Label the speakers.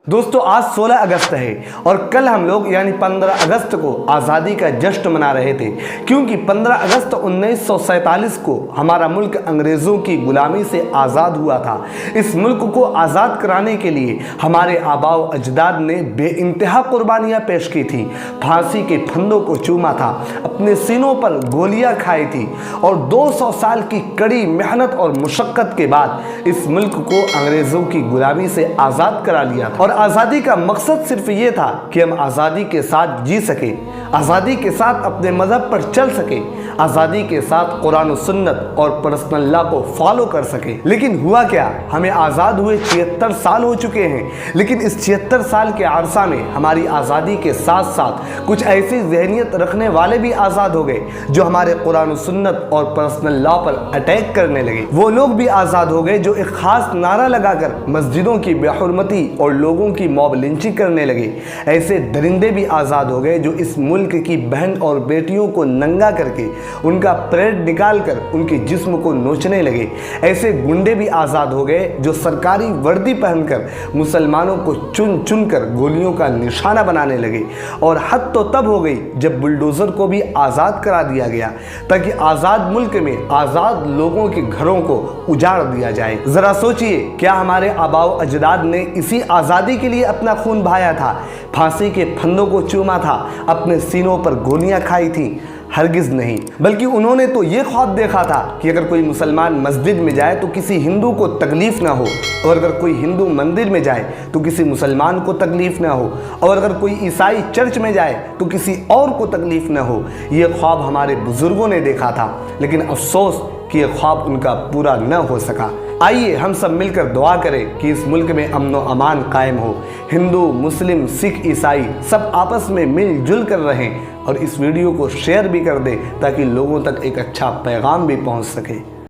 Speaker 1: दोस्तों आज 16 अगस्त है और कल हम लोग यानी 15 अगस्त को आज़ादी का जश्न मना रहे थे, क्योंकि 15 अगस्त 1947 को हमारा मुल्क अंग्रेज़ों की गुलामी से आज़ाद हुआ था। इस मुल्क को आज़ाद कराने के लिए हमारे आबाओ अजदाद ने बेइंतहा कुर्बानियाँ पेश की थी, फांसी के फंदों को चूमा था, अपने सीनों पर गोलियाँ खाई थी और 200 साल की कड़ी मेहनत और मुशक्क़त के बाद इस मुल्क को अंग्रेज़ों की गुलामी से आज़ाद करा लिया था। और आज़ादी का मकसद सिर्फ ये था कि हम आज़ादी के साथ जी सके, आज़ादी के साथ अपने मज़हब पर चल सके, आज़ादी के साथ कुरान और सुन्नत और पर्सनल लॉ को फॉलो कर सके। लेकिन हुआ क्या, हमें आज़ाद हुए 76 साल हो चुके हैं, लेकिन इस 76 साल के अरसा में हमारी आज़ादी के साथ साथ कुछ ऐसी ज़हनियत रखने वाले भी आज़ाद हो गए जो हमारे कुरान और सुन्नत और पर्सनल लॉ पर अटैक करने लगे। वो लोग भी आज़ाद हो गए जो एक ख़ास नारा लगाकर मस्जिदों की बेहुरमती और लोगों की मॉब लिंचिंग करने लगे। ऐसे दरिंदे भी आज़ाद हो गए जो इस मुल्क की बहन और बेटियों को नंगा करके उनका परेड निकालकर उनके जिस्म को नोचने लगे। ऐसे गुंडे भी आज़ाद हो गए जो सरकारी वर्दी पहनकर मुसलमानों को चुन चुन कर गोलियों का निशाना बनाने लगे। और हद तो तब हो गई जब बुलडोज़र को भी आज़ाद करा दिया गया ताकि आज़ाद मुल्क में आज़ाद लोगों के घरों को उजाड़ दिया जाए। ज़रा सोचिए, क्या हमारे आबाओ अजदाद ने इसी आज़ादी के लिए अपना खून बहाया था, फांसी के फंदों को चूमा था, अपने सीनों पर गोलियां खाई थी? हरगिज़ नहीं, बल्कि उन्होंने तो ये ख्वाब देखा था कि अगर कोई मुसलमान मस्जिद में जाए तो किसी हिंदू को तकलीफ़ ना हो, और अगर कोई हिंदू मंदिर में जाए तो किसी मुसलमान को तकलीफ़ ना हो, और अगर कोई ईसाई चर्च में जाए तो किसी और को तकलीफ़ ना हो। ये ख्वाब हमारे बुज़ुर्गों ने देखा था, लेकिन अफसोस कि ये ख्वाब उनका पूरा न हो सका। आइए हम सब मिलकर दुआ करें कि इस मुल्क में अमन व अमान कायम हो, हिंदू मुस्लिम सिख ईसाई सब आपस में मिलजुल कर रहें, और इस वीडियो को शेयर भी कर दें ताकि लोगों तक एक अच्छा पैगाम भी पहुंच सके।